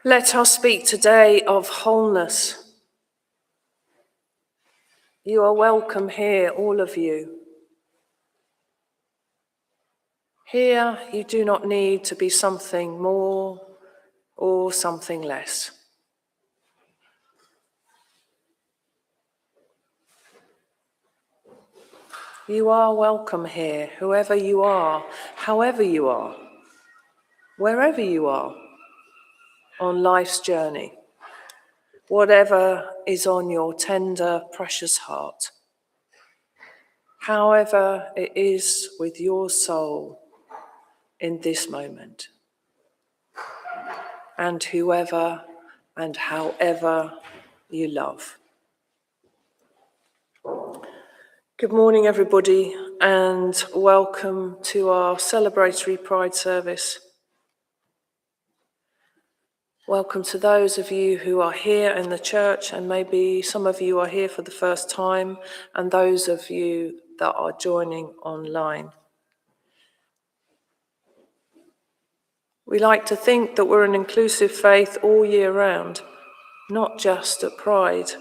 Let us speak today of wholeness. You are welcome here, all of you. Here, you do not need to be something more or something less. You are welcome here, whoever you are, however you are, wherever you are on life's journey, whatever is on your tender, precious heart, however it is with your soul in this moment, and whoever and however you love. Good morning, everybody, and welcome to our celebratory Pride service. Welcome to those of you who are here in the church, and maybe some of you are here for the first time, and those of you that are joining online. We like to think that we're an inclusive faith all year round, not just at Pride,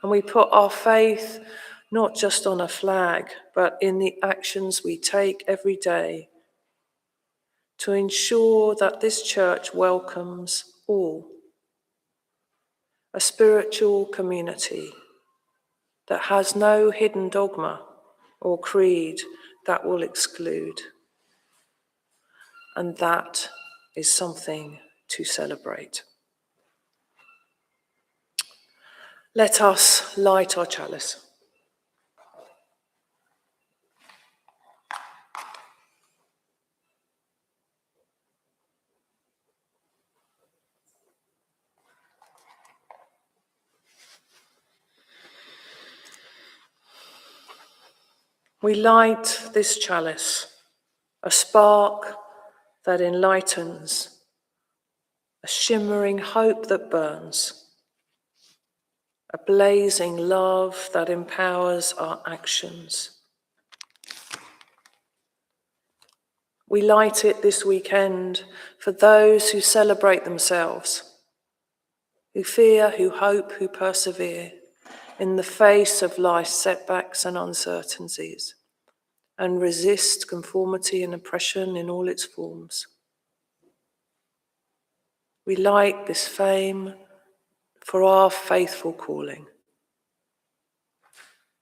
and we put our faith not just on a flag, but in the actions we take every day to ensure that this church welcomes all. A spiritual community that has no hidden dogma or creed that will exclude. And that is something to celebrate. Let us light our chalice. We light this chalice, a spark that enlightens, a shimmering hope that burns, a blazing love that empowers our actions. We light it this weekend for those who celebrate themselves, who fear, who hope, who persevere in the face of life's setbacks and uncertainties, and resist conformity and oppression in all its forms. We light this flame for our faithful calling,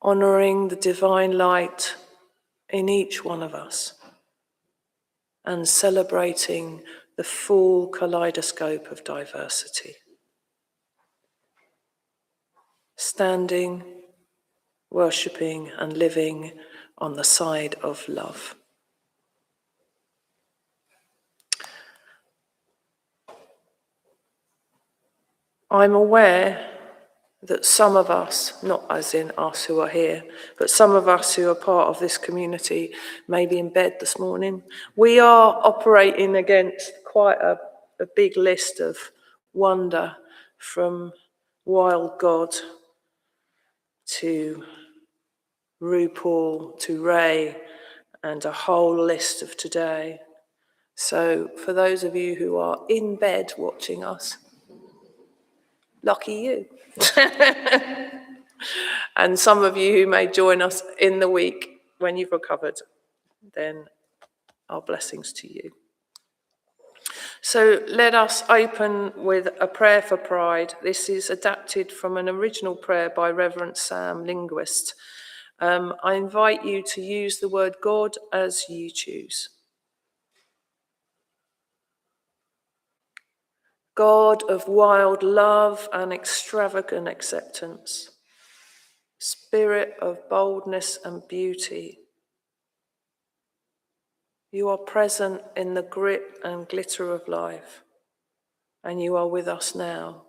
honouring the divine light in each one of us, and celebrating the full kaleidoscope of diversity. Standing, worshipping, and living on the side of love. I'm aware that some of us, not as in us who are here, but some of us who are part of this community may be in bed this morning. We are operating against quite a big list of wonder, from Wild God to RuPaul to Ray, and a whole list of today. So for those of you who are in bed watching us, lucky you. And some of you who may join us in the week when you've recovered, then our blessings to you. So let us open with a prayer for Pride. This is adapted from an original prayer by Reverend Sam Linguist. I invite you to use the word God as you choose. God of wild love and extravagant acceptance, Spirit of boldness and beauty, you are present in the grit and glitter of life, and you are with us now.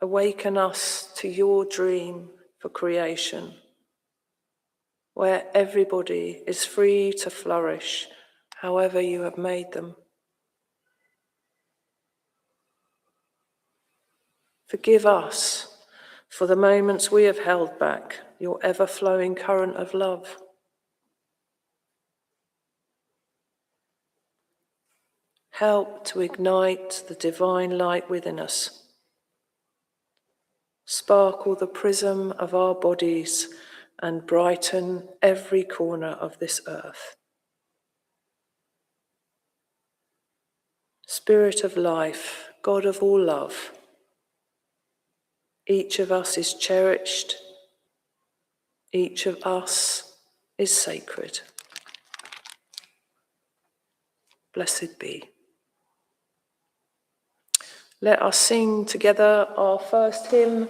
Awaken us to your dream for creation, where everybody is free to flourish however you have made them. Forgive us for the moments we have held back your ever-flowing current of love. help to ignite the divine light within us. Sparkle the prism of our bodies and brighten every corner of this earth. Spirit of life, God of all love, each of us is cherished, each of us is sacred. Blessed be. Let us sing together our first hymn,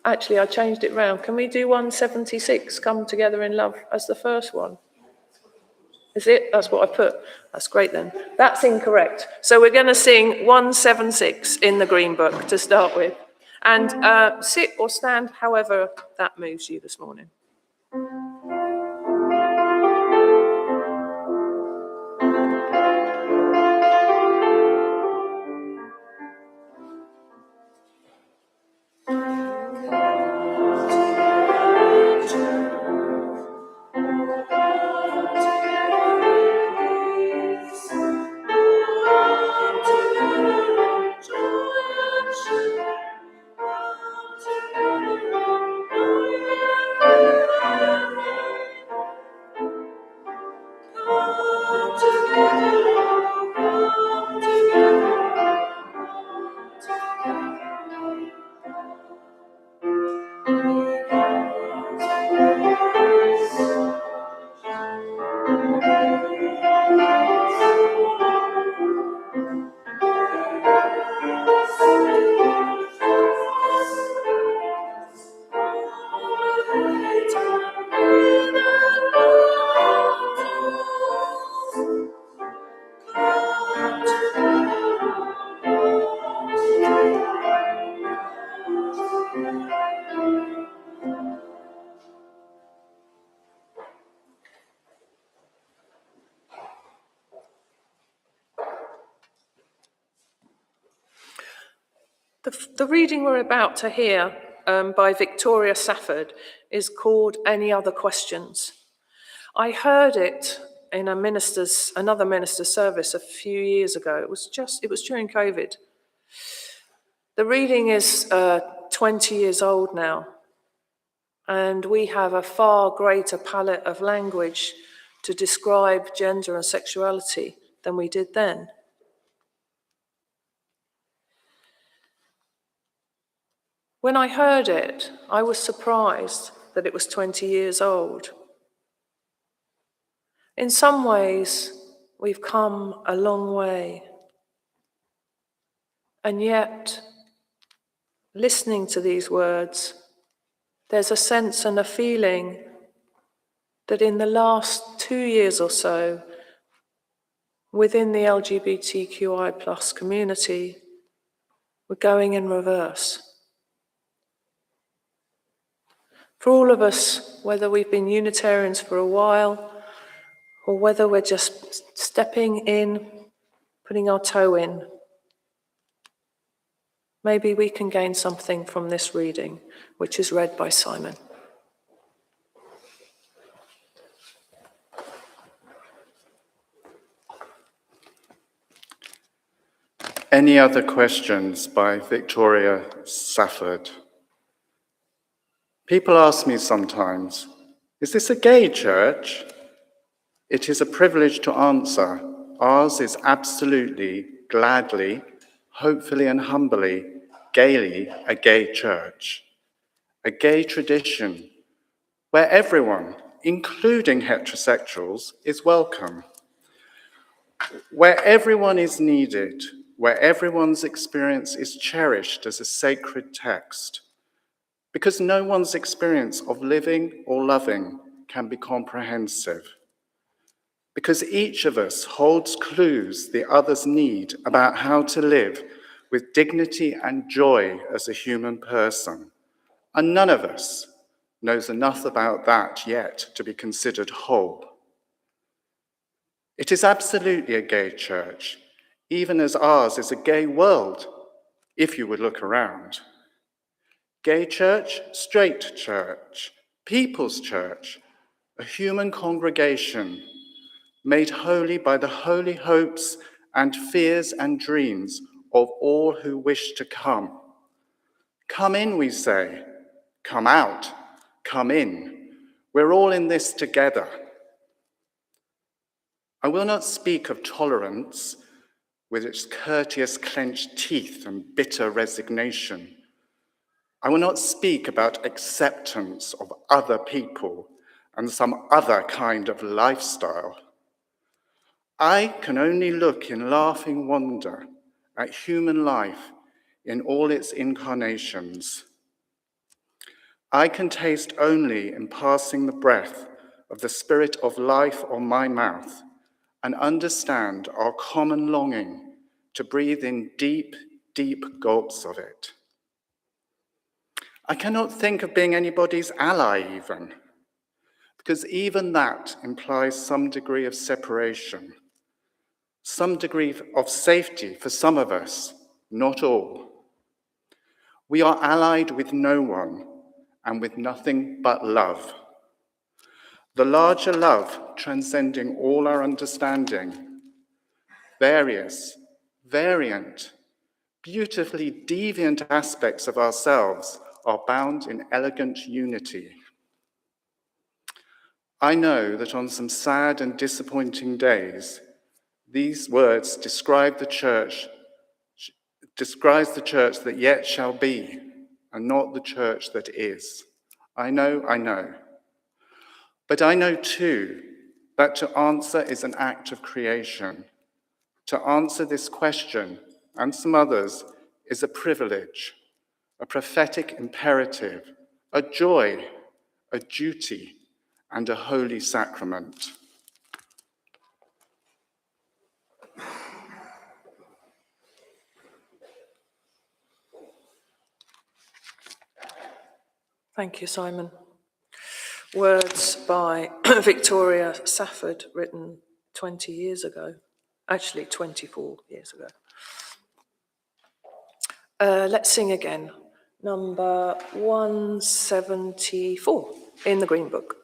actually I changed it round. Can we do 176, Come Together in Love, as the first one? Is it? That's what I put. That's great then. That's incorrect. So we're going to sing 176 in the Green Book to start with. And sit or stand, however that moves you this morning. The reading we're about to hear by Victoria Safford is called Any Other Questions. I heard it in another minister's service a few years ago. It was during COVID. The reading is 20 years old now, and we have a far greater palette of language to describe gender and sexuality than we did then. When I heard it, I was surprised that it was 20 years old. In some ways, we've come a long way. And yet, listening to these words, there's a sense and a feeling that in the last 2 years or so, within the LGBTQI+ community, we're going in reverse. For all of us, whether we've been Unitarians for a while, or whether we're just stepping in, putting our toe in, maybe we can gain something from this reading, which is read by Simon. Any Other Questions by Victoria Safford. People ask me sometimes, is this a gay church? It is a privilege to answer. Ours is absolutely, gladly, hopefully and humbly, gaily a gay church. A gay tradition where everyone, including heterosexuals, is welcome. Where everyone is needed, where everyone's experience is cherished as a sacred text, because no one's experience of living or loving can be comprehensive, because each of us holds clues the others need about how to live with dignity and joy as a human person, and none of us knows enough about that yet to be considered whole. It is absolutely a gay church, even as ours is a gay world, if you would look around. Gay church, straight church, people's church, a human congregation, made holy by the holy hopes and fears and dreams of all who wish to come. Come in, we say. Come out. Come in. We're all in this together. I will not speak of tolerance with its courteous clenched teeth and bitter resignation. I will not speak about acceptance of other people and some other kind of lifestyle. I can only look in laughing wonder at human life in all its incarnations. I can taste only in passing the breath of the spirit of life on my mouth and understand our common longing to breathe in deep, deep gulps of it. I cannot think of being anybody's ally even, because even that implies some degree of separation, some degree of safety for some of us, not all. We are allied with no one and with nothing but love. The larger love transcending all our understanding, various, variant, beautifully deviant aspects of ourselves are bound in elegant unity. I know that on some sad and disappointing days, these words describe the church that yet shall be, and not the church that is. I know. But I know too that to answer is an act of creation. To answer this question, and some others, is a privilege, a prophetic imperative, a joy, a duty, and a holy sacrament. Thank you, Simon. Words by Victoria Safford, written 20 years ago. Actually, 24 years ago. Let's sing again. Number 174 in the Green Book.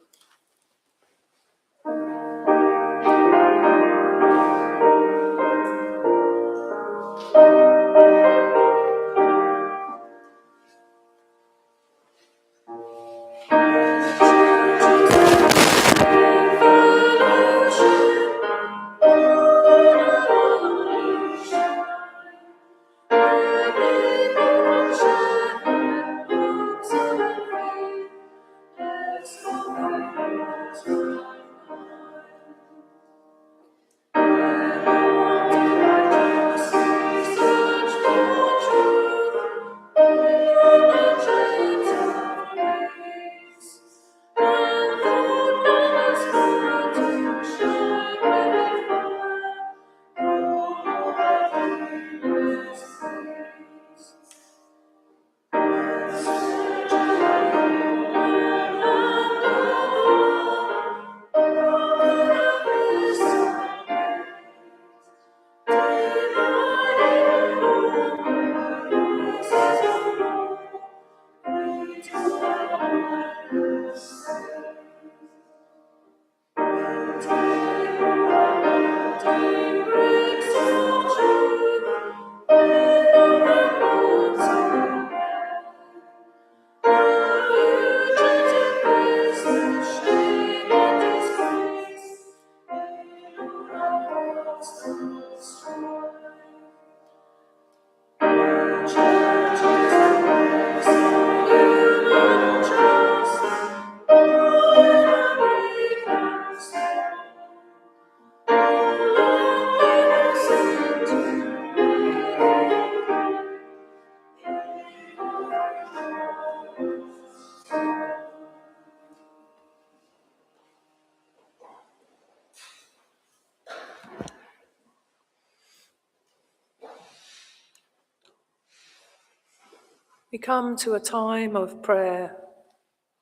We come to a time of prayer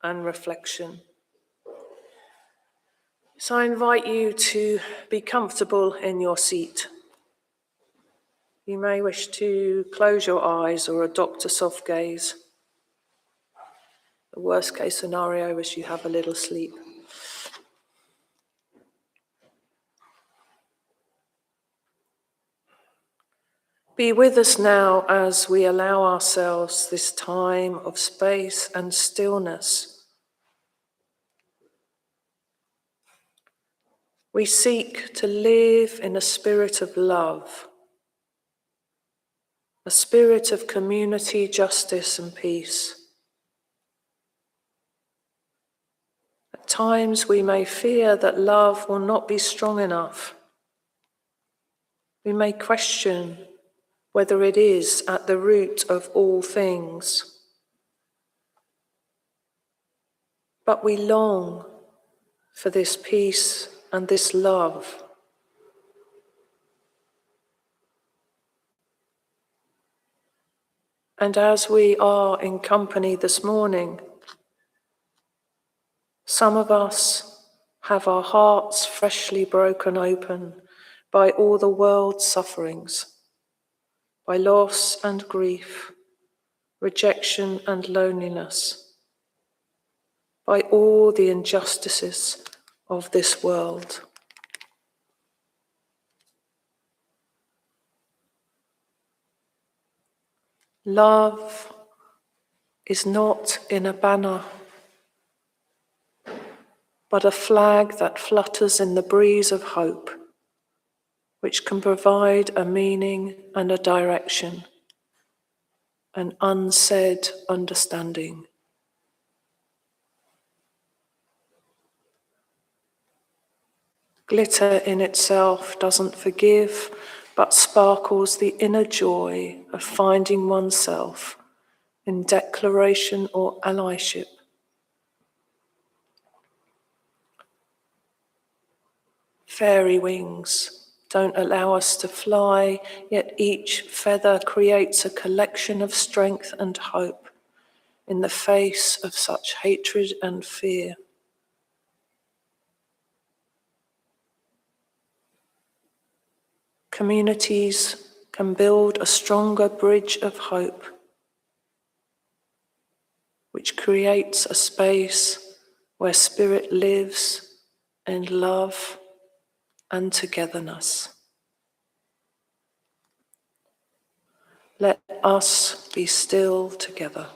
and reflection. So I invite you to be comfortable in your seat. You may wish to close your eyes or adopt a soft gaze. The worst case scenario is you have a little sleep. Be with us now as we allow ourselves this time of space and stillness. We seek to live in a spirit of love, a spirit of community, justice, and peace. At times we may fear that love will not be strong enough. We may question whether it is at the root of all things. But we long for this peace and this love. And as we are in company this morning, some of us have our hearts freshly broken open by all the world's sufferings, by loss and grief, rejection and loneliness, by all the injustices of this world. Love is not in a banner, but a flag that flutters in the breeze of hope, which can provide a meaning and a direction, an unsaid understanding. Glitter in itself doesn't forgive, but sparkles the inner joy of finding oneself in declaration or allyship. Fairy wings don't allow us to fly, yet each feather creates a collection of strength and hope in the face of such hatred and fear. Communities can build a stronger bridge of hope, which creates a space where spirit lives in love and togetherness. Let us be still together.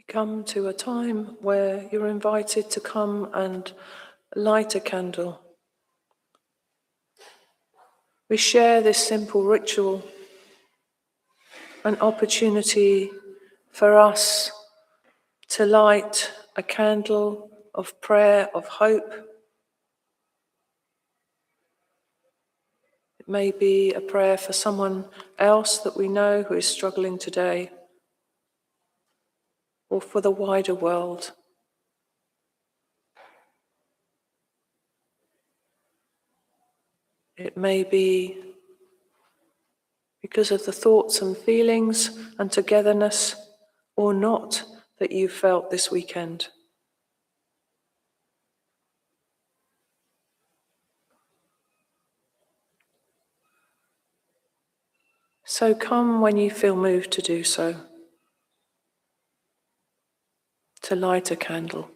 come to a time where you're invited to come and light a candle. We share this simple ritual, an opportunity for us to light a candle of prayer, of hope. It may be a prayer for someone else that we know who is struggling today, or for the wider world. It may be because of the thoughts and feelings and togetherness or not that you felt this weekend. So come when you feel moved to do so, to light a candle.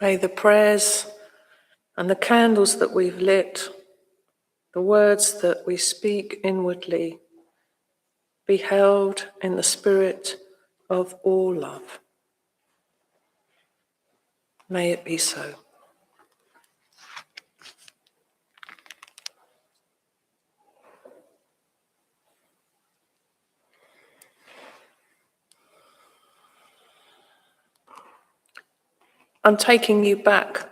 May the prayers and the candles that we've lit, the words that we speak inwardly, be held in the spirit of all love. May it be so. I'm taking you back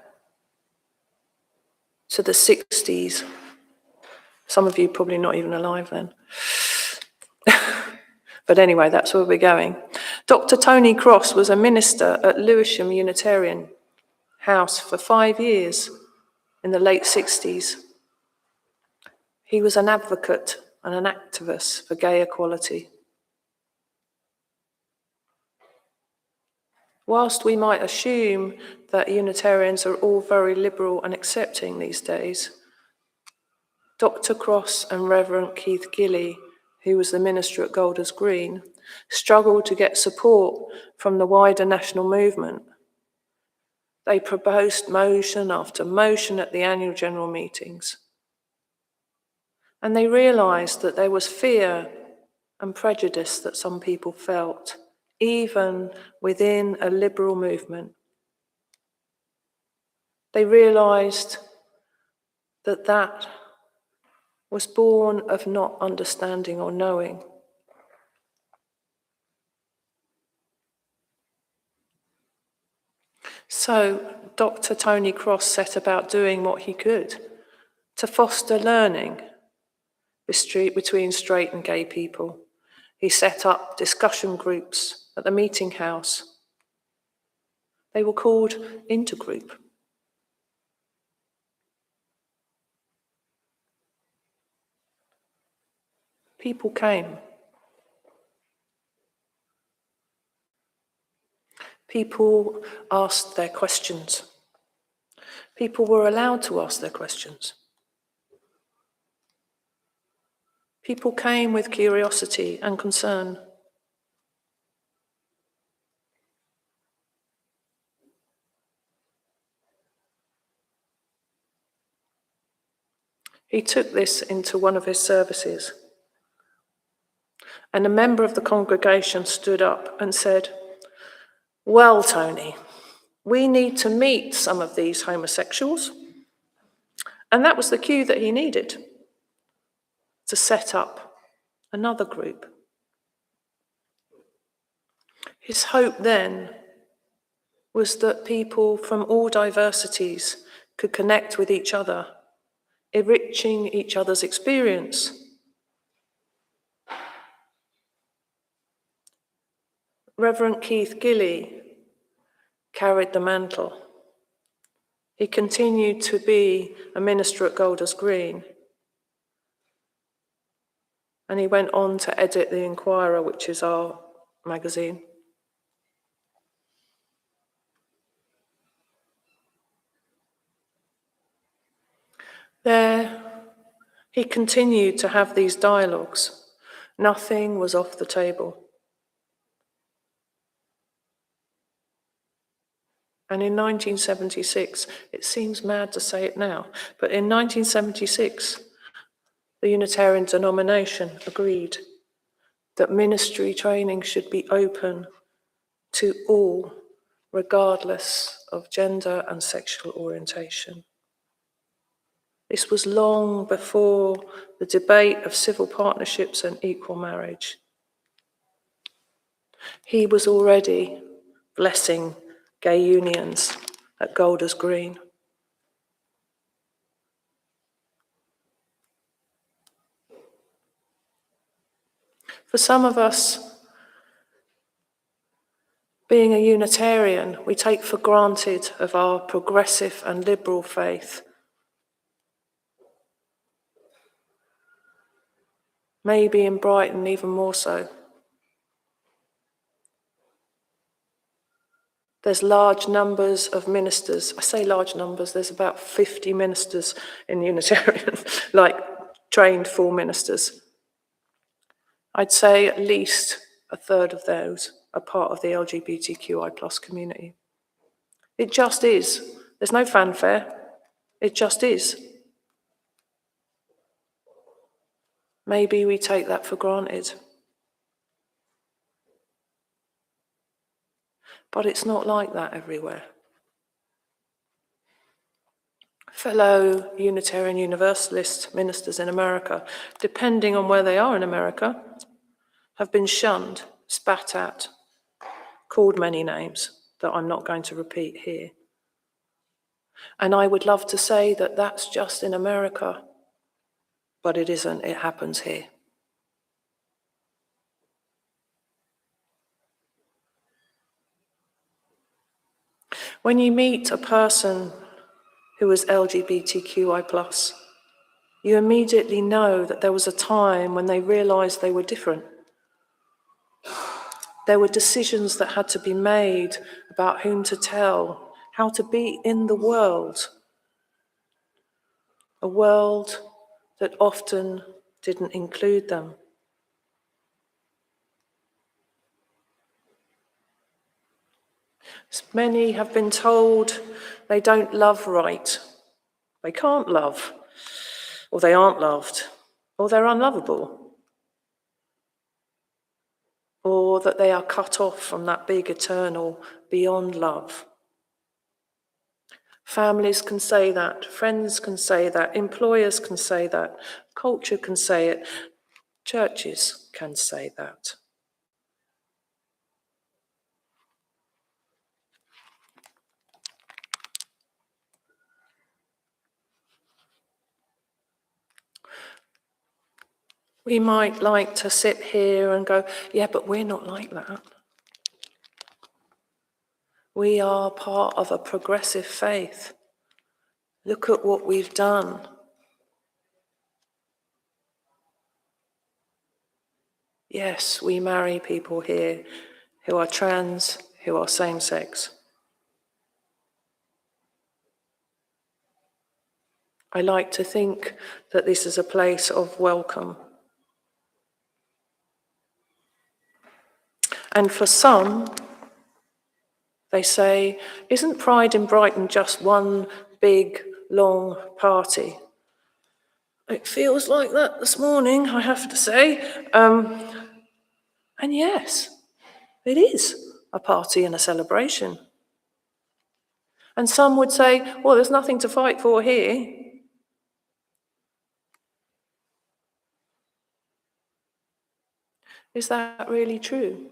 to the 60s. Some of you probably not even alive then. But anyway, that's where we're going. Dr. Tony Cross was a minister at Lewisham Unitarian House for 5 years in the late 60s. He was an advocate and an activist for gay equality. Whilst we might assume that Unitarians are all very liberal and accepting these days, Dr. Cross and Reverend Keith Gilley, who was the minister at Golders Green, struggled to get support from the wider national movement. They proposed motion after motion at the annual general meetings. And they realised that there was fear and prejudice that some people felt, even within a liberal movement. They realised that that was born of not understanding or knowing. So Dr. Tony Cross set about doing what he could to foster learning between straight and gay people. He set up discussion groups at the meeting house. They were called Intergroup. People came. People asked their questions. People were allowed to ask their questions. People came with curiosity and concern. He took this into one of his services, and a member of the congregation stood up and said, "Well, Tony, we need to meet some of these homosexuals." And that was the cue that he needed to set up another group. His hope then was that people from all diversities could connect with each other, enriching each other's experience. Reverend Keith Gilley carried the mantle. He continued to be a minister at Golders Green, and he went on to edit The Inquirer, which is our magazine. There, he continued to have these dialogues. Nothing was off the table. And in 1976, it seems mad to say it now, but in 1976, the Unitarian denomination agreed that ministry training should be open to all, regardless of gender and sexual orientation. This was long before the debate of civil partnerships and equal marriage. He was already blessing gay unions at Golders Green. For some of us, being a Unitarian, we take for granted of our progressive and liberal faith. Maybe in Brighton even more so. There's large numbers of ministers. I say large numbers, there's about 50 ministers in Unitarian, like trained full ministers. I'd say at least a third of those are part of the LGBTQI+ community. It just is. There's no fanfare. It just is. Maybe we take that for granted. But it's not like that everywhere. Fellow Unitarian Universalist ministers in America, depending on where they are in America, have been shunned, spat at, called many names that I'm not going to repeat here. And I would love to say that that's just in America, but it isn't. It happens here. When you meet a person who is LGBTQI+, you immediately know that there was a time when they realized they were different. There were decisions that had to be made about whom to tell, how to be in the world. A world that often didn't include them. Many have been told they don't love right, they can't love, or they aren't loved, or they're unlovable, or that they are cut off from that big eternal beyond love. Families can say that, friends can say that, employers can say that, culture can say it, churches can say that. We might like to sit here and go, yeah, but we're not like that. We are part of a progressive faith. Look at what we've done. Yes, we marry people here who are trans, who are same-sex. I like to think that this is a place of welcome. And for some, they say, isn't Pride in Brighton just one big, long party? It feels like that this morning, I have to say. And yes, it is a party and a celebration. And some would say, well, there's nothing to fight for here. Is that really true?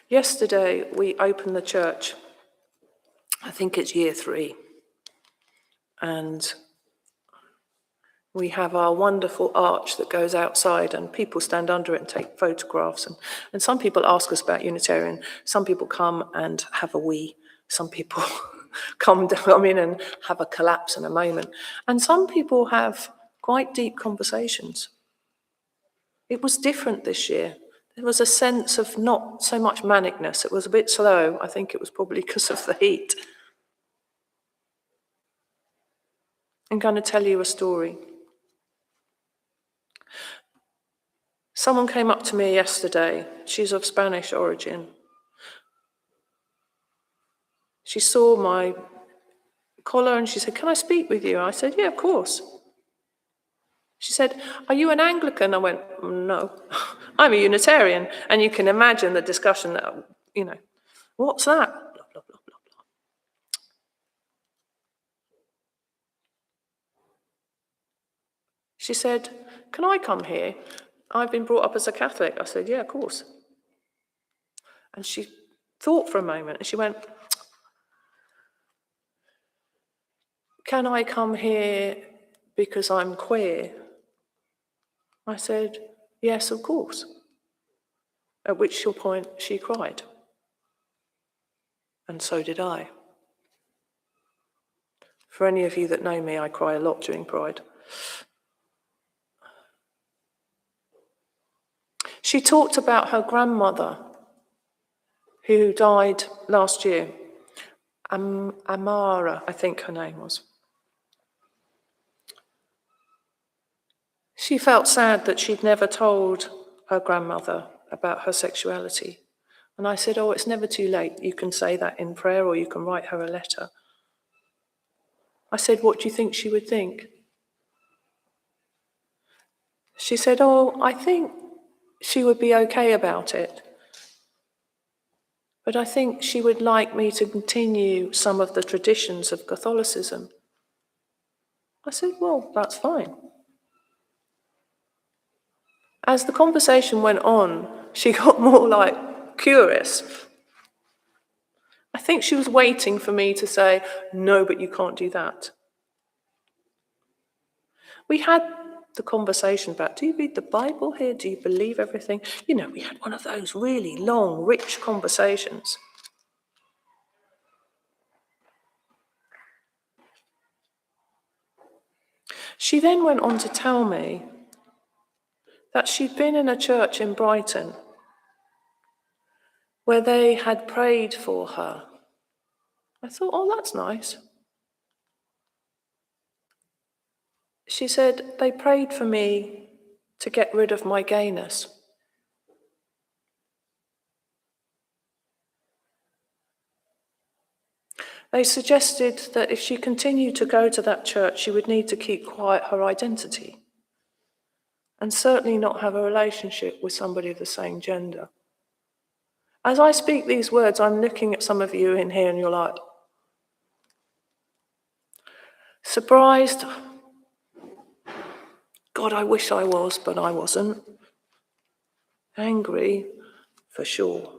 Yesterday, we opened the church. I think it's year 3. And we have our wonderful arch that goes outside and people stand under it and take photographs. And some people ask us about Unitarian. Some people come and have a wee. Some people come in and have a collapse in a moment. And some people have quite deep conversations. It was different this year. There was a sense of not so much manicness. It was a bit slow. I think it was probably because of the heat. I'm going to tell you a story. Someone came up to me yesterday. She's of Spanish origin. She saw my collar and she said, "Can I speak with you?" I said, "Yeah, of course." She said, "Are you an Anglican?" I went, "No, I'm a Unitarian." And you can imagine the discussion that, what's that? Blah, blah, blah, blah, blah. She said, "Can I come here? I've been brought up as a Catholic." I said, "Yeah, of course." And she thought for a moment and she went, "Can I come here because I'm queer?" I said, "Yes, of course." At which point she cried. And so did I. For any of you that know me, I cry a lot during Pride. She talked about her grandmother, who died last year. Amara, I think her name was. She felt sad that she'd never told her grandmother about her sexuality. And I said, oh, it's never too late. You can say that in prayer or you can write her a letter. I said, what do you think she would think? She said, oh, I think she would be okay about it. But I think she would like me to continue some of the traditions of Catholicism. I said, well, that's fine. As the conversation went on, she got more curious. I think she was waiting for me to say, no, but you can't do that. We had the conversation about, do you read the Bible here? Do you believe everything? We had one of those really long, rich conversations. She then went on to tell me that she'd been in a church in Brighton where they had prayed for her. I thought, oh, that's nice. She said, they prayed for me to get rid of my gayness. They suggested that if she continued to go to that church, she would need to keep quiet her identity and certainly not have a relationship with somebody of the same gender. As I speak these words, I'm looking at some of you in here and you're like, surprised? God, I wish I was, but I wasn't. Angry, for sure.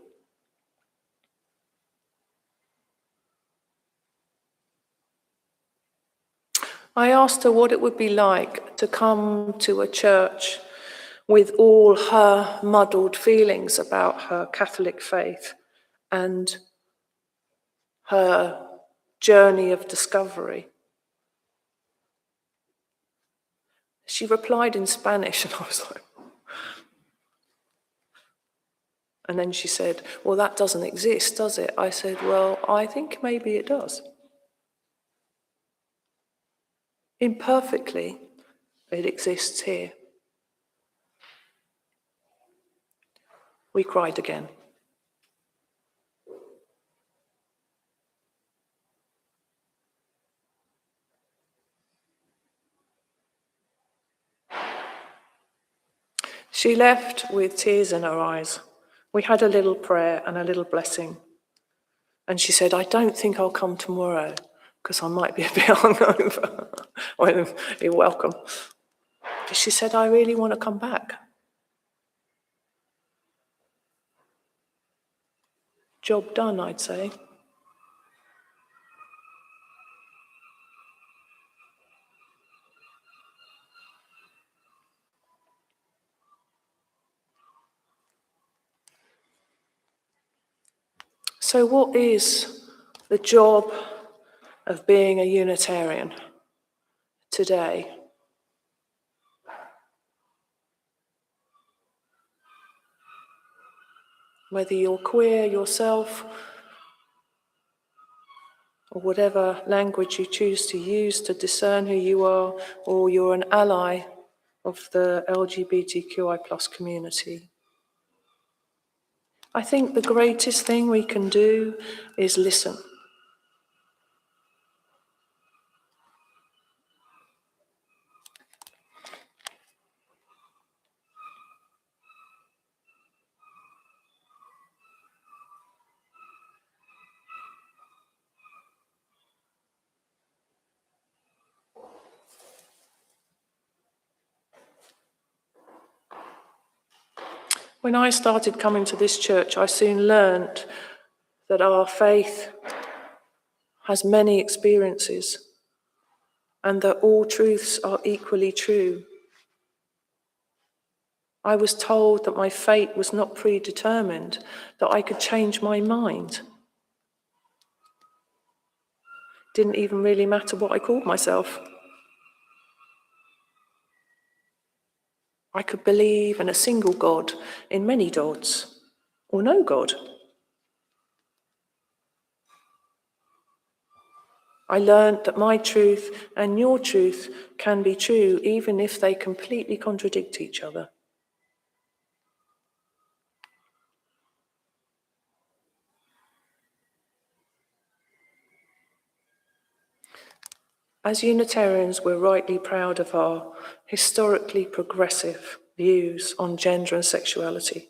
I asked her what it would be like to come to a church with all her muddled feelings about her Catholic faith and her journey of discovery. She replied in Spanish, and I was like, and then she said, well, that doesn't exist, does it? I said, well, I think maybe it does. Imperfectly, it exists here. We cried again. She left with tears in her eyes. We had a little prayer and a little blessing. And she said, I don't think I'll come tomorrow because I might be a bit hungover. Well, you're welcome. But she said, I really want to come back. Job done, I'd say. So what is the job of being a Unitarian today? Whether you're queer yourself, or whatever language you choose to use to discern who you are, or you're an ally of the LGBTQI+ community. I think the greatest thing we can do is listen. When I started coming to this church, I soon learned that our faith has many experiences and that all truths are equally true. I was told that my fate was not predetermined, that I could change my mind. Didn't even really matter what I called myself. I could believe in a single God, in many gods, or no God. I learned that my truth and your truth can be true, even if they completely contradict each other. As Unitarians, we're rightly proud of our historically progressive views on gender and sexuality.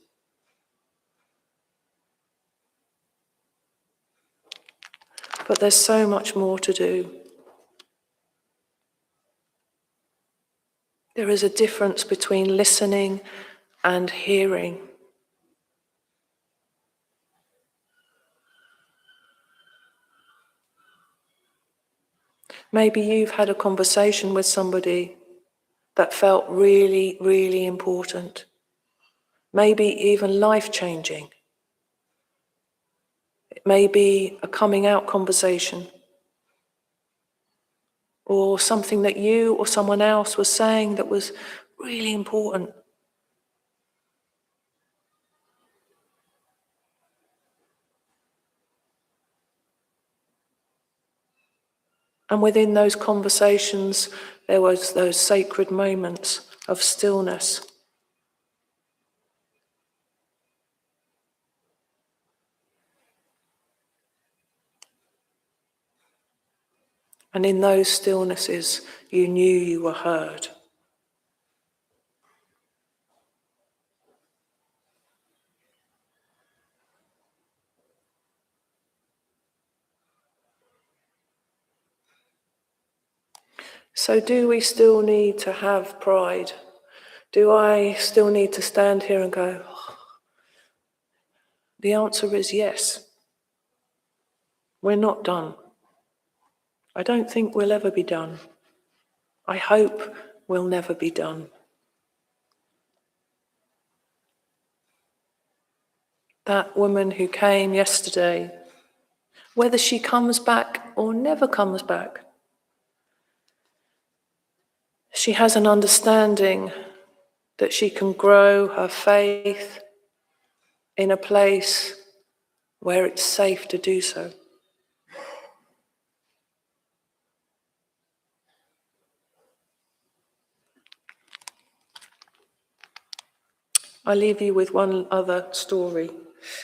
But there's so much more to do. There is a difference between listening and hearing. Maybe you've had a conversation with somebody that felt really, really important. Maybe even life-changing. It may be a coming out conversation, or something that you or someone else was saying that was really important. And within those conversations, there was those sacred moments of stillness. And in those stillnesses, you knew you were heard. So do we still need to have pride? Do I still need to stand here and go, oh? The answer is yes. We're not done. I don't think we'll ever be done. I hope we'll never be done. That woman who came yesterday, whether she comes back or never comes back, she has an understanding that she can grow her faith in a place where it's safe to do so. I leave you with one other story,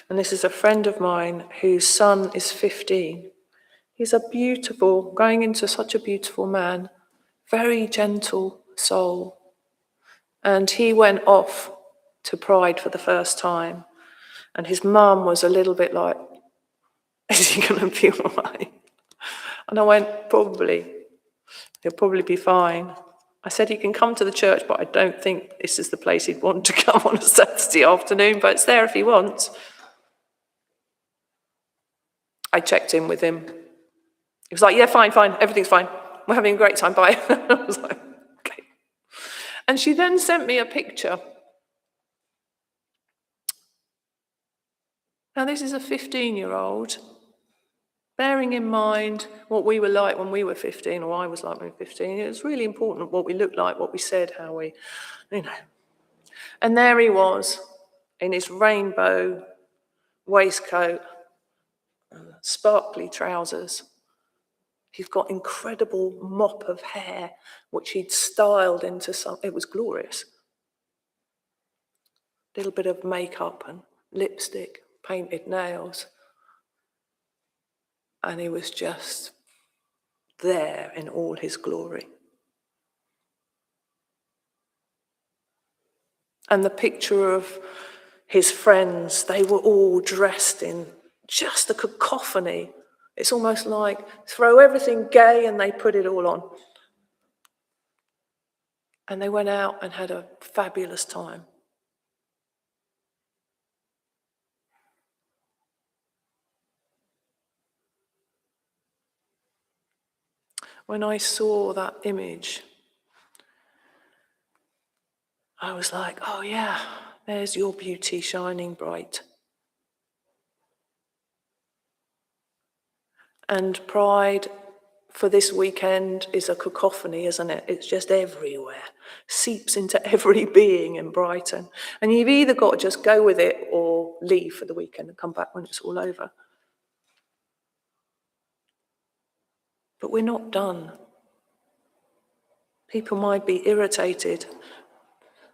and this is a friend of mine whose son is 15. He's going into such a beautiful man, very gentle soul. And he went off to Pride for the first time. And his mum was a little bit like, is he going to be all right? And I went, probably. He'll probably be fine. I said, he can come to the church, but I don't think this is the place he'd want to come on a Saturday afternoon, but it's there if he wants. I checked in with him. He was like, yeah, fine, everything's fine. We're having a great time, bye. I was like, okay. And she then sent me a picture. Now, this is a 15-year-old, bearing in mind what we were like when we were 15, or I was like when we were 15. It was really important what we looked like, what we said, how we, And there he was, in his rainbow waistcoat, sparkly trousers. He's got incredible mop of hair, which he'd styled into it was glorious. A little bit of makeup and lipstick, painted nails. And he was just there in all his glory. And the picture of his friends, they were all dressed in just a cacophony. It's almost like throw everything gay and they put it all on. And they went out and had a fabulous time. When I saw that image, I was like, oh yeah, there's your beauty shining bright. And Pride for this weekend is a cacophony, isn't it? It's just everywhere, seeps into every being in Brighton. And you've either got to just go with it or leave for the weekend and come back when it's all over. But we're not done. People might be irritated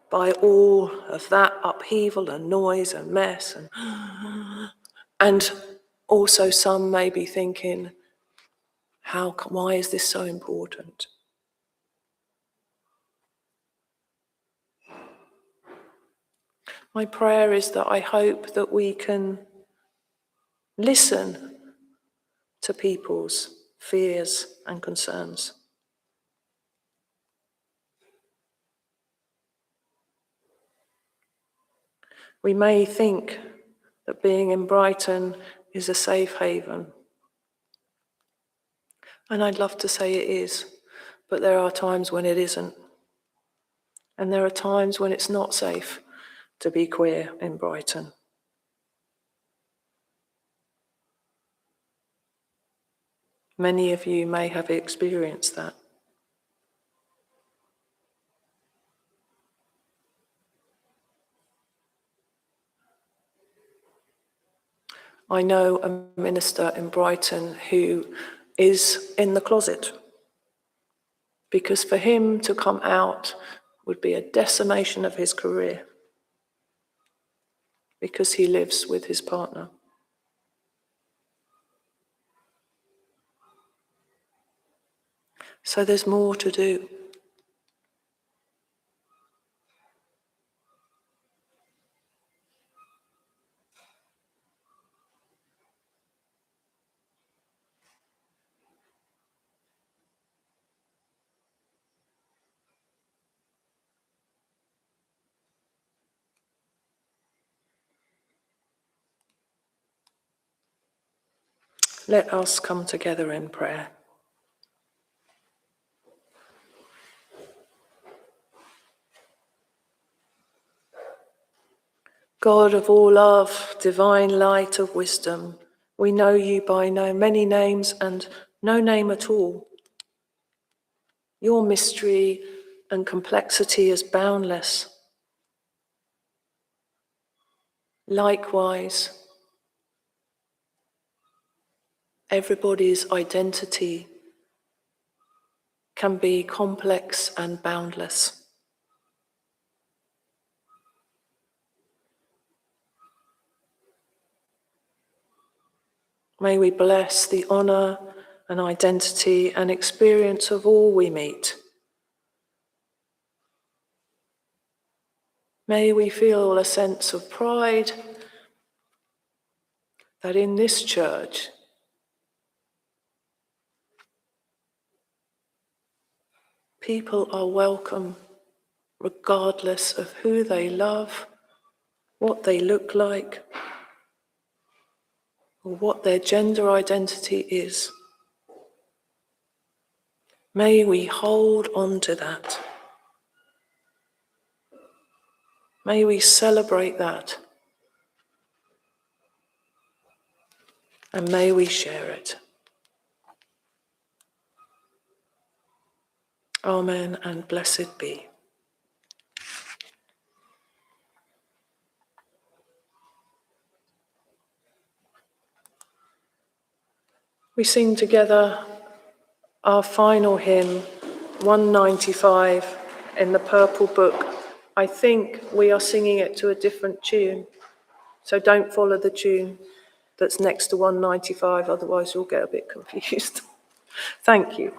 by all of that upheaval and noise and mess, and also some may be thinking, why is this so important? My prayer is that I hope that we can listen to people's fears and concerns. We may think that being in Brighton is a safe haven. And I'd love to say it is, but there are times when it isn't. And there are times when it's not safe to be queer in Brighton. Many of you may have experienced that. I know a minister in Brighton who is in the closet because for him to come out would be a decimation of his career because he lives with his partner. So there's more to do. Let us come together in prayer. God of all love, divine light of wisdom, we know you by many names and no name at all. Your mystery and complexity is boundless. Likewise, everybody's identity can be complex and boundless. May we bless the honor and identity and experience of all we meet. May we feel a sense of pride that in this church, people are welcome regardless of who they love, what they look like, or what their gender identity is. May we hold on to that. May we celebrate that. And may we share it. Amen and blessed be. We sing together our final hymn, 195, in the Purple Book. I think we are singing it to a different tune, so don't follow the tune that's next to 195, otherwise you'll get a bit confused. Thank you.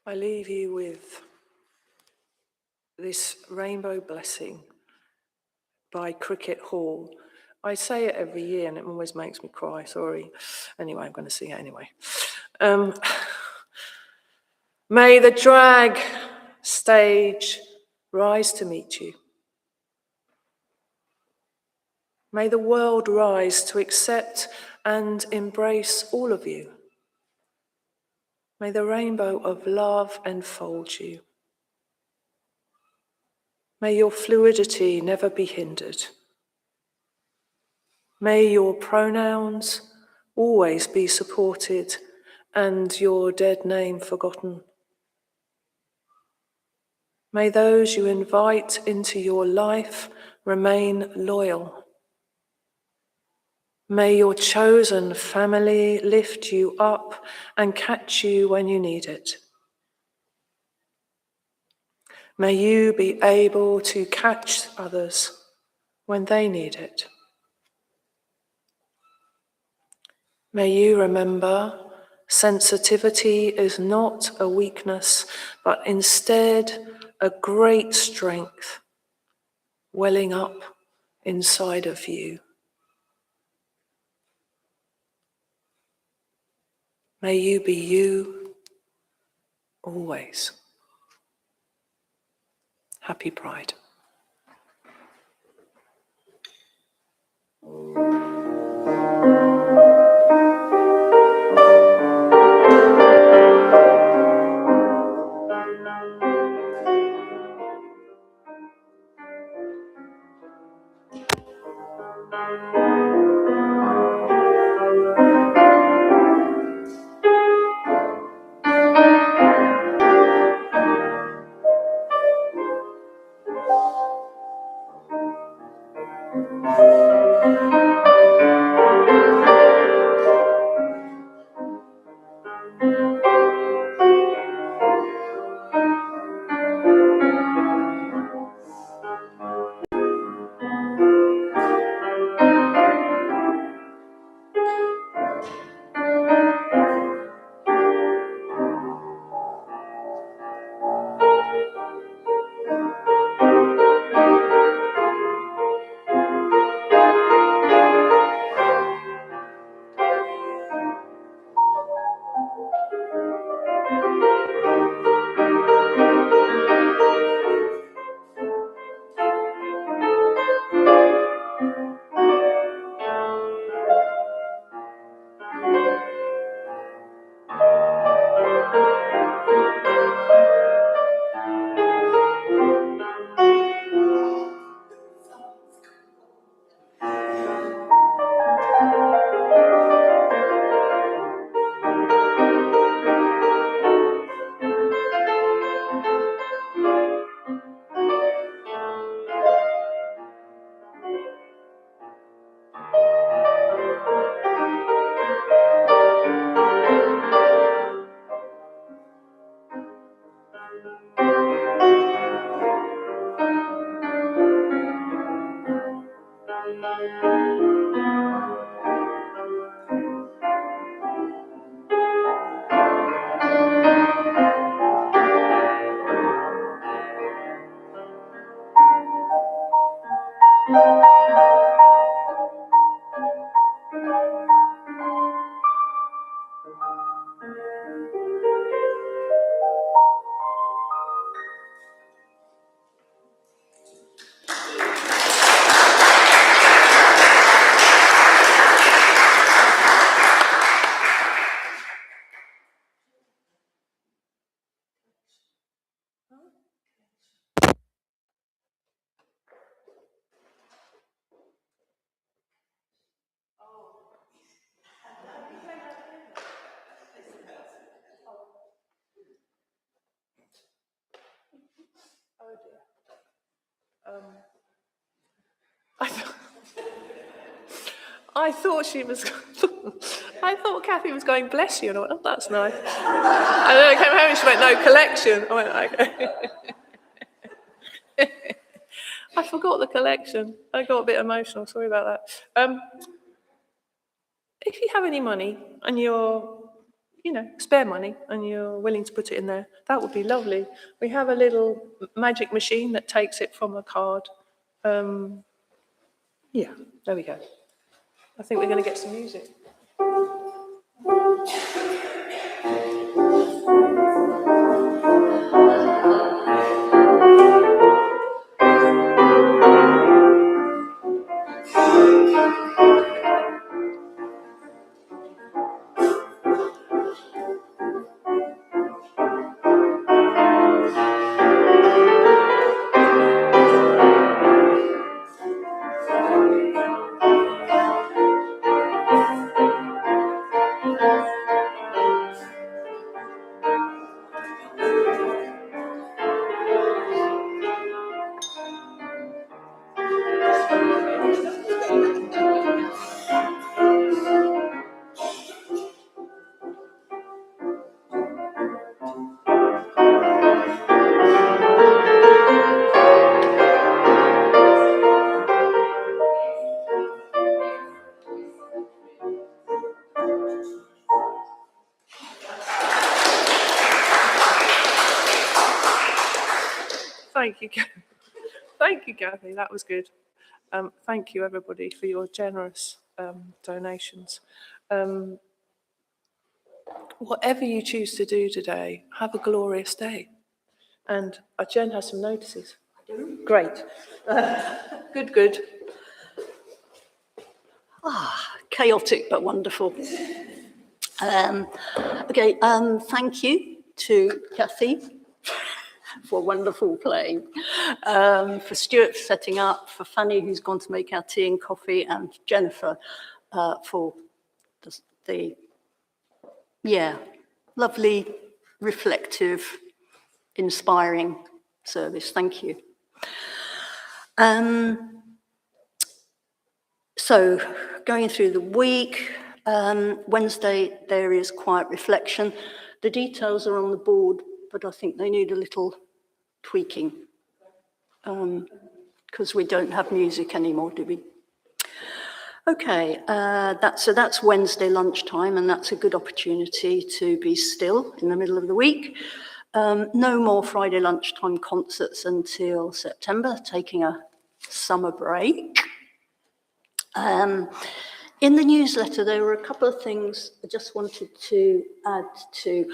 I leave you with this rainbow blessing by Cricket Hall. I say it every year and it always makes me cry, sorry. Anyway, I'm going to sing it anyway. May the drag stage rise to meet you. May the world rise to accept and embrace all of you. May the rainbow of love enfold you. May your fluidity never be hindered. May your pronouns always be supported and your dead name forgotten. May those you invite into your life remain loyal. May your chosen family lift you up and catch you when you need it. May you be able to catch others when they need it. May you remember sensitivity is not a weakness, but instead a great strength welling up inside of you. May you be you always. Happy Pride. I thought she was. I thought Kathy was going, bless you, and I went, oh, that's nice. And then I came home and she went, no, collection. I went, okay. I forgot the collection. I got a bit emotional. Sorry about that. If you have any money and you're, spare money and you're willing to put it in there, that would be lovely. We have a little magic machine that takes it from a card. Yeah, there we go. I think we're going to get some music. Thank you, thank you, Kathy. That was good. Thank you, everybody, for your generous donations. Whatever you choose to do today, have a glorious day. And Jen has some notices. Great. Good. Chaotic but wonderful. Thank you to Kathy for wonderful playing, for Stuart for setting up, for Fanny who's gone to make our tea and coffee, and Jennifer for the lovely, reflective, inspiring service. Thank you. So going through the week, Wednesday there is quiet reflection. The details are on the board, but I think they need a little tweaking because we don't have music anymore, do we? Okay, that's Wednesday lunchtime, and that's a good opportunity to be still in the middle of the week. No more Friday lunchtime concerts until September, taking a summer break. In the newsletter, there were a couple of things I just wanted to add to.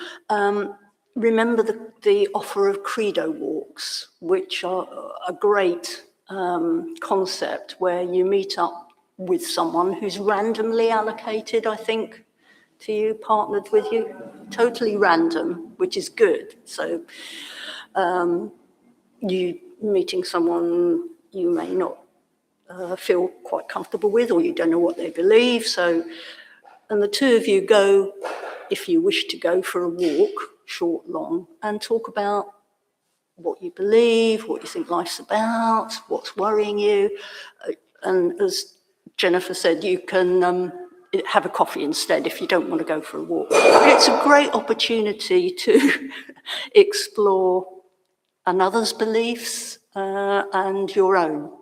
Remember the offer of credo walks, which are a great concept where you meet up with someone who's randomly allocated, I think, to you, partnered with you, totally random, which is good. So you meeting someone you may not feel quite comfortable with, or you don't know what they believe. So, and the two of you go, if you wish to go for a walk, short, long, and talk about what you believe, what you think life's about, what's worrying you. And as Jennifer said, you can have a coffee instead if you don't want to go for a walk. It's a great opportunity to explore another's beliefs and your own,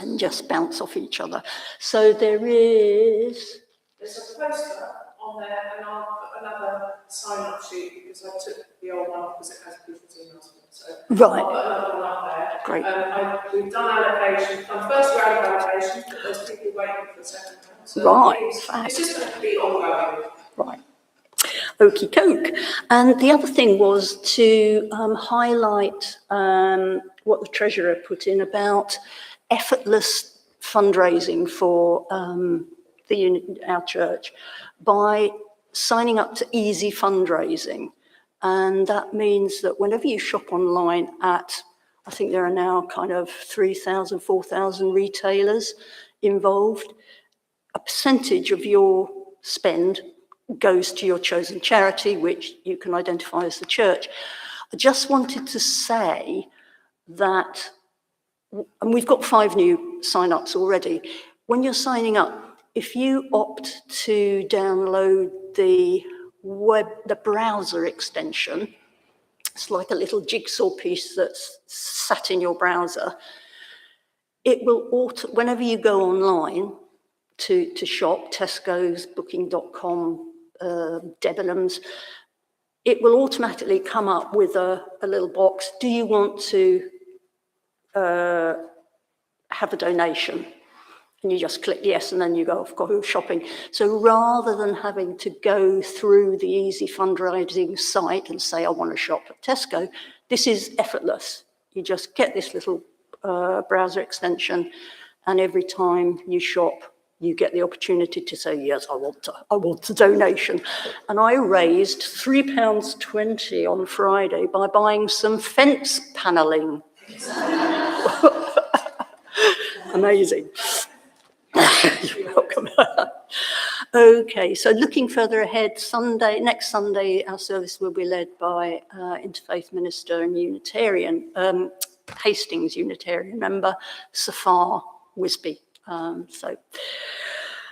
and just bounce off each other. So there's a poster on there, and I'll put another sign-up sheet because I took the old one because it has people's emails on it. So Right. I'll put another one up there. Great. We've done allocation, first round of allocation, but there's people waiting for the second round. So Right. it's just going to be ongoing. Right. Okie doke. And the other thing was to highlight what the Treasurer put in about effortless fundraising for our church by signing up to Easy Fundraising. And that means that whenever you shop online at, I think there are now kind of 3,000, 4,000 retailers involved, a percentage of your spend goes to your chosen charity, which you can identify as the church. I just wanted to say that, and we've got 5 new sign-ups already. When you're signing up, if you opt to download the browser extension, it's like a little jigsaw piece that's sat in your browser. It will whenever you go online to shop, Tesco's, Booking.com, Debenhams, it will automatically come up with a little box. Do you want to have a donation? And you just click yes, and then you go off, go shopping. So rather than having to go through the Easy Fundraising site and say, I want to shop at Tesco, this is effortless. You just get this little browser extension, and every time you shop, you get the opportunity to say, yes, I want a donation. And I raised £3.20 on Friday by buying some fence panelling. Amazing. You're welcome. Okay, so looking further ahead, next Sunday, our service will be led by Interfaith Minister and Unitarian, Hastings Unitarian member, Safar Wisby. So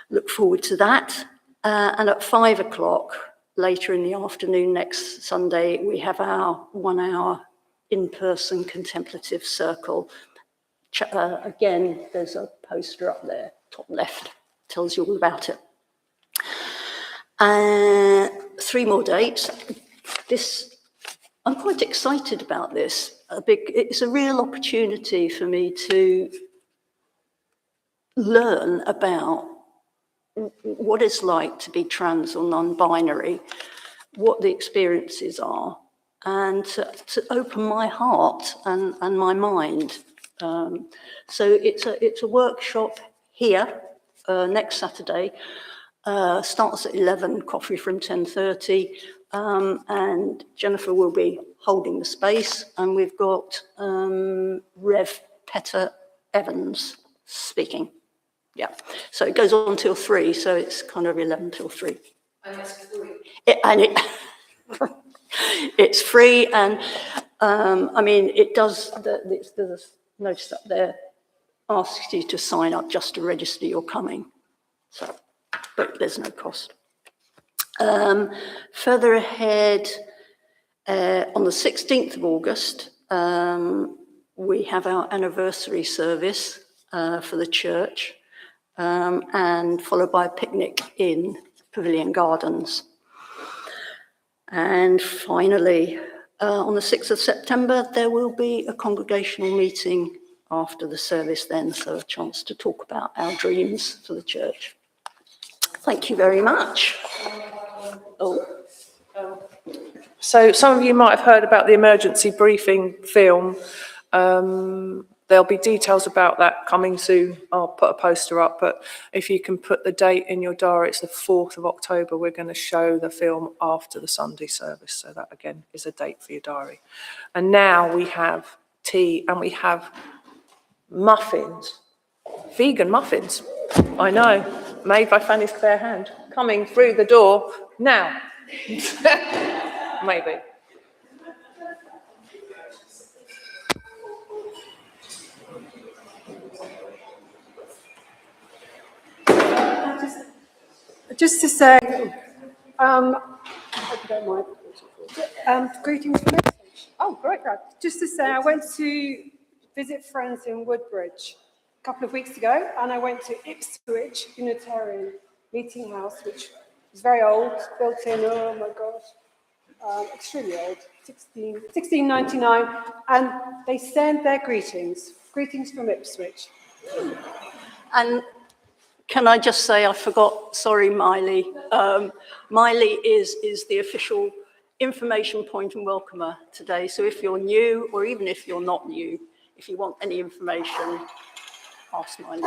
look forward to that. And at 5 o'clock, later in the afternoon next Sunday, we have our 1-hour in-person contemplative circle. Again, there's a poster up there, top left, tells you all about it. 3 more dates. I'm quite excited about this. It's a real opportunity for me to learn about what it's like to be trans or non-binary, what the experiences are, and to open my heart and my mind. So it's a workshop here next Saturday. Starts at 11, coffee from 10:30, and Jennifer will be holding the space, and we've got Rev Petter Evans speaking. Yeah, so it goes on till 3, so it's kind of 11 till 3. And it's free. It's free, and I mean, it does, there's a notice up there, asks you to sign up just to register you're coming. So, but there's no cost. Further ahead, on the 16th of August, we have our anniversary service for the church, and followed by a picnic in Pavilion Gardens. And finally, on the 6th of September, there will be a congregational meeting after the service then, so a chance to talk about our dreams for the church. Thank you very much. So some of you might have heard about the emergency briefing film. There'll be details about that coming soon. I'll put a poster up, but if you can put the date in your diary, it's the 4th of October. We're going to show the film after the Sunday service. So that, again, is a date for your diary. And now we have tea and we have muffins, vegan muffins. I know, made by Fanny's Fair Hand, coming through the door now. Maybe. Just to say, greetings from Ipswich. Oh, great. Just to say, I went to visit friends in Woodbridge a couple of weeks ago, and I went to Ipswich Unitarian Meeting House, which It's very old, built in, oh my gosh, extremely old, 1699, and they send their greetings from Ipswich. And can I just say, I forgot, sorry, Miley. Miley is the official information point and welcomer today. So if you're new, or even if you're not new, if you want any information, ask Miley.